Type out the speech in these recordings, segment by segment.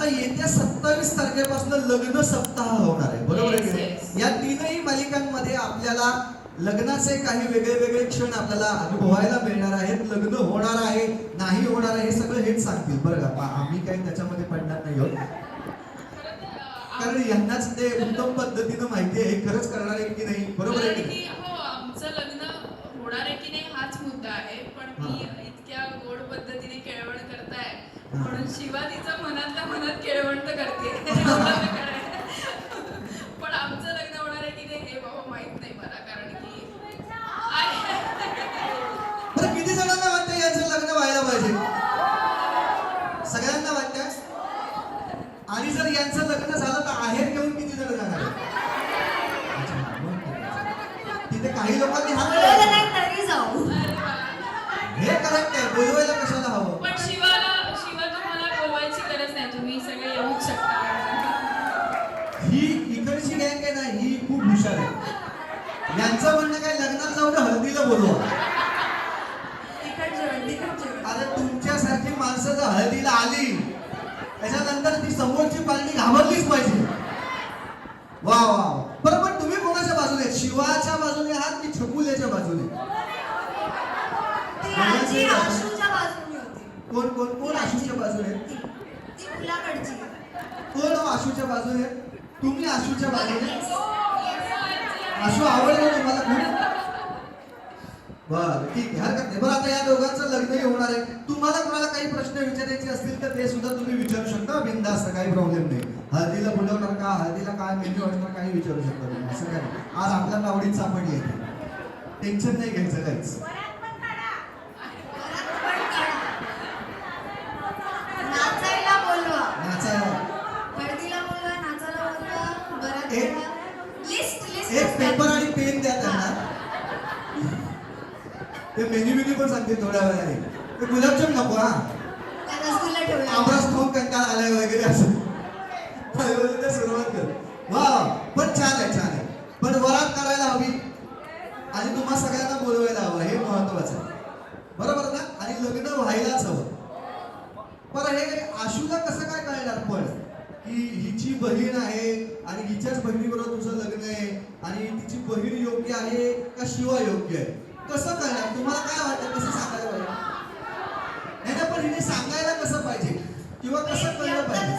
आता येत्या 27 तारखेपासून लग्न सप्ताह होणार आहे, बरोबर आहे की नाही? या तीनही मालिकांमध्ये आपल्याला लग्नाचे काही वेगळे वेगळे क्षण आपल्याला अनुभवायला मिळणार आहेत. लग्न होणार आहे नाही होणार आहे हे सगळं हेच सांगतील बरं का. आम्ही काही त्याच्यामध्ये पडणार नाही आहोत, कारण यांनाच ते उत्तम पद्धतीनं माहिती आहे खरंच करणार आहे की नाही, बरोबर आहे की हो, आमचं लग्न होणार आहे की नाही हाच मुद्दा आहे. पण मी इतक्या गोड पद्धतीने केळवण करताय म्हणून शिवा तिचं मनातल्या मनात केळवण तर करते. पण आमचं लग्न होणार आहे की नाही हे बाबा माहित नाही मला, कारण की बरं किती जणांना वाटतं यांचं लग्न व्हायला पाहिजे? सगळ्यांना वाटतं? आणि जर यांचं लग्न झालं तर आहेर घेऊन किती जण जाणार? तिथे काही लोकांनी तरी जाऊ. हे करेक्ट आहे, बोलवायला कशाला हवं? पण शिवा तुम्हाला बोलवायची गरज नाही, तुम्ही सगळे येऊच शकता. ही इकडची गँग आहे ना, ही खूप हुशार आहे. यांचं म्हणणं काय, लग्नात जाऊ दे, हळदीला बोलवा. अरे तुमच्यासारखी माणसं जर हळदीला आली त्याच्यानंतर ती समोरची पार्टी घाबरलीच पाहिजे. वा वा. बरोबर, तुम्ही कोणाच्या बाजूने, शिवाच्या बाजूने आहात की छकुल्याच्या बाजूने? कोण कोण कोण आशूच्या बाजूने? कोण आशूच्या बाजूने? तुम्ही आशूच्या बाजूने? आशू आवडलं तुम्हाला खूप? बरं ठीक आहे, हरकत नाही. बरं आता या दोघांचं लग्नही होणार आहे. तुम्हाला कोणाला काही प्रश्न विचारायचे असतील तर ते सुद्धा तुम्ही विचारू शकता बिनधास्त, काही प्रॉब्लेम नाही. हळदीला बोलवणार का, हळदीला काय मेन्यू असणार काही विचारू शकता तुम्ही, असं काय नाही. आज आपल्याला आवडीत सापडली आहे, टेन्शन नाही घ्यायचं काहीच. एक पेपर आणि पेन द्या त्यांना, ते मेन्यू पण सांगते थोड्या वेळाने. ते गुलाबजाम नको हा, आमरस खाऊन कंटाळा आलाय वगैरे असं सुरुवात कर. वा पण छान आहे, छान आहे. पण वरात करायला हवी आणि तुम्हा सगळ्यांना बोलवायला हवं, हे महत्वाचं आहे, बरोबर ना? आणि लग्न व्हायलाच हवं. पण हे आशूला कसं काय कळणार पण की हिची बहीण आहे आणि हिच्याच बहिणीबरोबर तुझं लग्न आहे आणि तिची बहीण योग्य आहे का शिवा योग्य आहे? कसं कळणार? तुम्हाला काय वाटतं, कसं सांगायला पाहिजे? नाही ना, पण हिने सांगायला कसं पाहिजे किंवा कसं कळलं पाहिजे?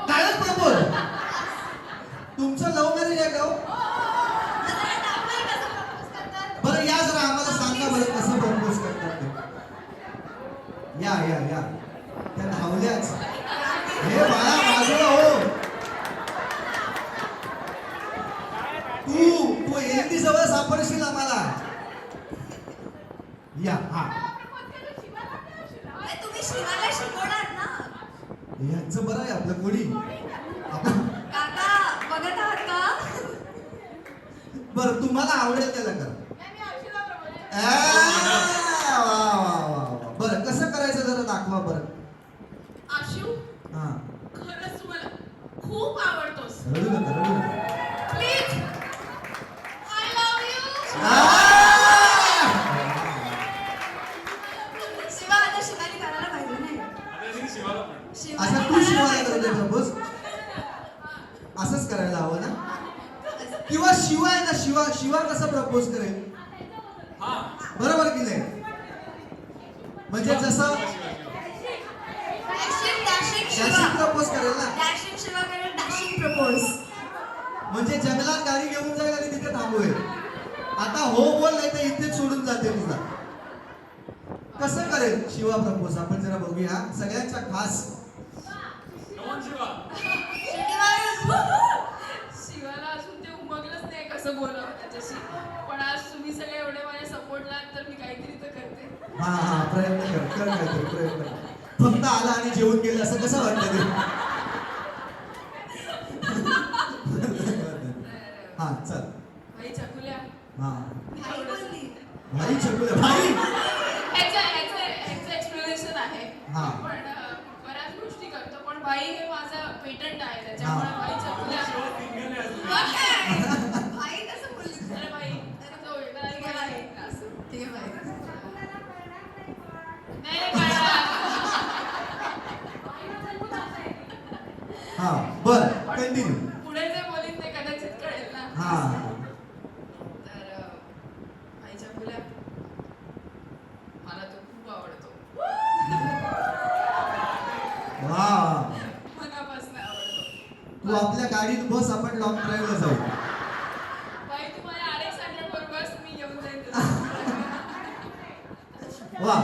काय प्रपोज? तुमचं लव्ह मॅरेज आहे का? बरं या जरा आम्हाला सांगा बरं कसं प्रपोज करतात ते. या या या त्या धावल्याच. हे बाळा बाजूला हो, तू एरवी जवळ सापडशील आम्हाला. या हा, तुम्ही शिवाला शिकवणार ना. यांचं बरं आहे आपलं कोणी. काका बघत आहात का? बरं तुम्हाला आवडेल त्याला करा. वा वा वा. बरं कसं करायचं जरा दाखवा बरं. आशू हा, खरंच तुम्हाला खूप आवडतोस. रडू नका, रडू नका. Please I love you. Shiva आता शिवानी करायला पाहिजे नाही. अच्छा तू शिवाला करतोय प्रपोज? असंच करायला हवं ना? किंवा शिवा आहे ना, शिवा कसा प्रपोज करेल? बरोबर की नाही? म्हणजे जसं डॅशिंग प्रपोज करेल ना. डॅशिंग शिवा करेल, डॅशिंग प्रपोज. म्हणजे जंगलात गाडी घेऊन जाईल आणि तिथे थांबवेल. आता हो बोल नाही तर इथेच सोडून जाते तुला. कसं करेल शिवा प्रपोज? आपण जरा बघूया. सगळ्यांच्या खास शिवाला अजून ते उमगलंच नाही कसं बोलावं त्याच्याशी. पण आज तुम्ही सगळे एवढे माझ्या सपोर्टला तर मी काहीतरी तर करते. हा हा प्रयत्न कर काहीतरी प्रयत्न कर. फक्त आला आणि जेवून गेलं असं कसं वाटतं ते? हा चल. भाई चकुल्या. हा भाई बोलली. भाई चकुल्या भाई. ह्याचं एक्सप्लेनेशन आहे. हा. पण बऱ्याच गोष्टी करतो. पण भाई हे माझं पेटंट आहे, त्याच्यामुळे भाई चकुल्या. भाई कसं बोलली? अरे भाई तो वेगळा गेला आहे असं. ठीक आहे भाई. नाही कळलं. हा बर कंटिन्यू. पुढे जे बोलीन ते कदाचित कळेल ना. हा तर आई चकुल्या मला तो खूप आवडतो. वा मनापासून आवडतो. तू आपल्या गाडीत बस, आपण लॉंग ड्राईव्हला जाऊ. बाई तू माझ्या RX 100 वर बस, मी येऊन जाईन तुला. वा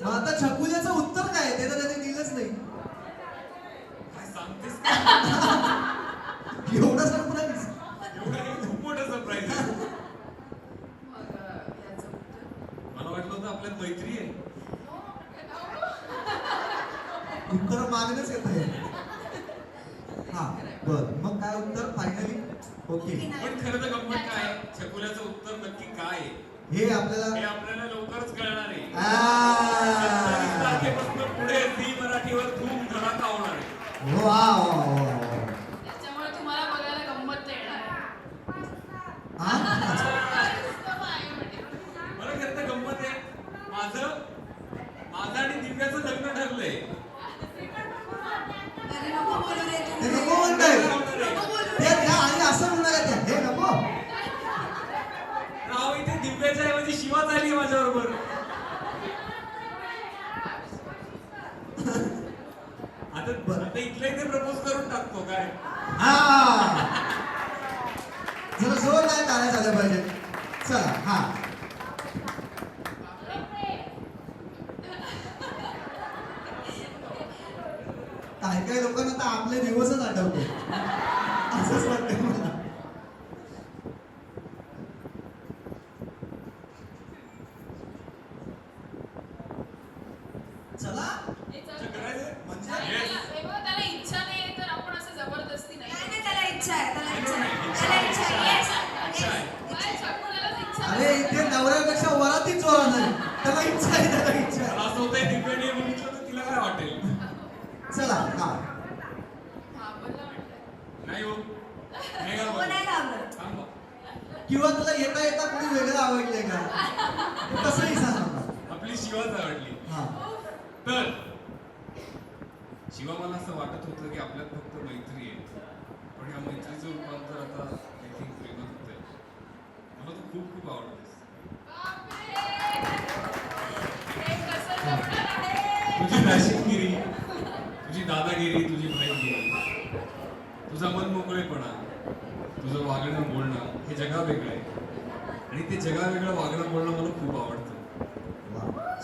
मग आता छकुल्याचं उत्तर काय ते तर त्याने दिलंच नाही. काय सांगतेस का? एवढं सरप्राईज. एवढं हे खूप मोठं सरप्राईज आहे. मग याचं उत्तर मला वाटलं होतं आपल्यात मैत्री आहे. उत्तर मागणंच येत आहे. हा बर मग काय उत्तर फायनली ओके. पण खरं तर गंमत काय आहे? छकुल्याचं उत्तर नक्की काय आहे हे आपल्याला हे आपल्याला लवकरच कळणार आहे. आ. 27 तारखेपासून पुढे झी मराठीवर धूम धडाका होणार आहे. वा वा वा वा. त्याच्यामुळे तुम्हाला बघायला गंमत येणार आहे. हा? नुसतं मागे म्हणे. मला खरं तर गंमत आहे. माझं आणि दिव्याचं लग्न ठरलंय. अरे नको बोलू रे तू. ते नको म्हणताय. नको बोलू ते रे. त्या आणि असं म्हणणार आहे त्या. हे नको. राव इथे दिव्याच्या ऐवजी शिवा झाली माझ्याबरोबर. आता इथल्या इथे प्रपोज करून टाकतो काय. हा जरा जोर नाही टाळ्या झाल्या पाहिजे. चला हा काही काही लोकांना तर आपले दिवसच आठवतो. असंच वाटतंय मला. चला हे चल. असं करायचंय? म्हणजे हे बघ, त्याला इच्छा नाही तर आपण असं जबरदस्ती नाही. नाही नाही त्याला इच्छा आहे त्याला इच्छा आहे त्याला इच्छा आहे येस इच्छा आहे. काय छकुल्यालाच इच्छा अरे नाही. इथे नवऱ्यापेक्षा वरातीच जोरा नाही. त्याला इच्छा आहे, त्याला इच्छा आहे. असं होतंय दिव्याने बघितलं तर तिला काय वाटेल. चला हा हा, बोलला म्हटलं. नाही हो नाही नको घाबरत. नाही घाबरत. थांबा. किंवा तुला येता येता कोणी वेगळं आवडलंय का तसंही सांग आता. आपली शिवाच आवडली. हा तर शिवा मला असं वाटत होतं की आपल्यात फक्त मैत्री आहे, पण या मैत्रीचं रूपांतर आता आय थिंक प्रेमात होतंय. मला तू खूप खूप आवडतेस. बापरे! हे कसं जमणार आहे? तुझी दाशिनगिरी, तुझी दादागिरी, तुझी भाईगिरी, तुझा मनमोकळेपणा, तुझं वागणं बोलणं हे जगावेगळं आहे आणि ते जगावेगळं वागणं बोलणं मला खूप आवडतं.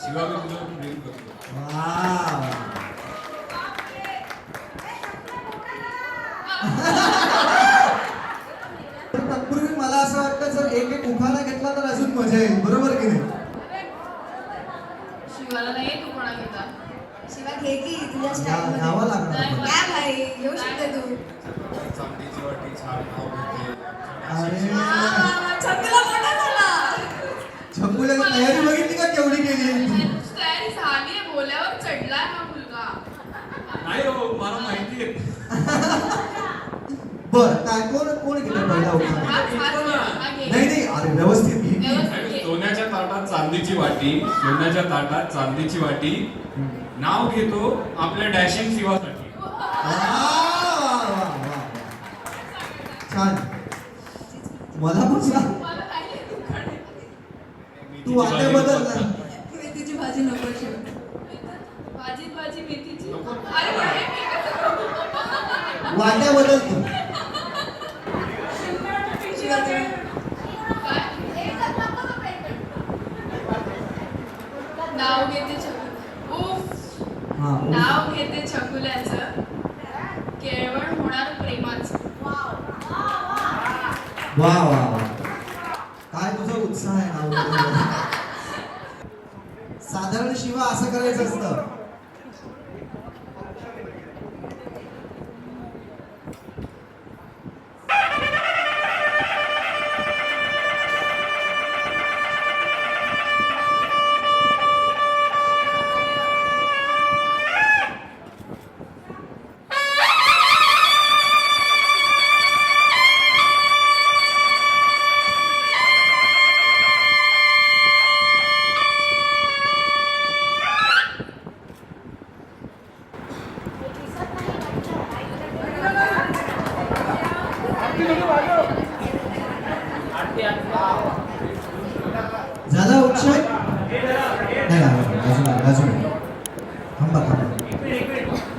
शिवा मी तुझ्यावर प्रेम करतो. वा तत्पूर्वी मला असं वाटतं जर एक एक उखाणा घेतला तर अजून मजा येईल. बरोबर की नाही? शिवाला नाही तू कोणा घेता. शिवा घे की तुझ्या घ्यावं स्टाईल लागणार नाही, आपण. काय भाई घेऊ शकते तू. चांदीची वाटी छान नाव घेते. अरे छकुला मोठा झाला. छकुल्याने तयारी बघितली का केवढी केली आहे? तयारी झाली आहे, बोल्यावर चढलाय हा मुलगा. नाही हो मला माहिती आहे. बर काय कोण कोण घेतो पहिला उखाणा? हा घे. नाही नाही अरे व्यवस्थित घे. व्यवस्थित घे. सोन्याच्या ताटात चांदीची वाटी, सोन्याच्या ताटात चांदीची वाटी, नाव घेतो आपल्या डॅशिंग शिवासाठी. वा, वा, वा, वा. छान. मला पण सांग. मला नाही येत उखाणे. तू वाटे बदल ना. मेथीची भाजी नको शिव. भाजीत भाजी मेथीची. नको. अरे पण हे मी कसं करू? वाट्या बदल तू. शिवा तुम्ही. काय? नाव घेते छकुल. उफ. हा नाव घेते छकुल्याचं, केळवण होणार प्रेमाचं. वा वा वा काय तुझा उत्साह आहे नाव घेण्यामध्ये. साधारण शिवा असं करायचं असतं. झाला उत्सव नाही अजून थांबा थांबा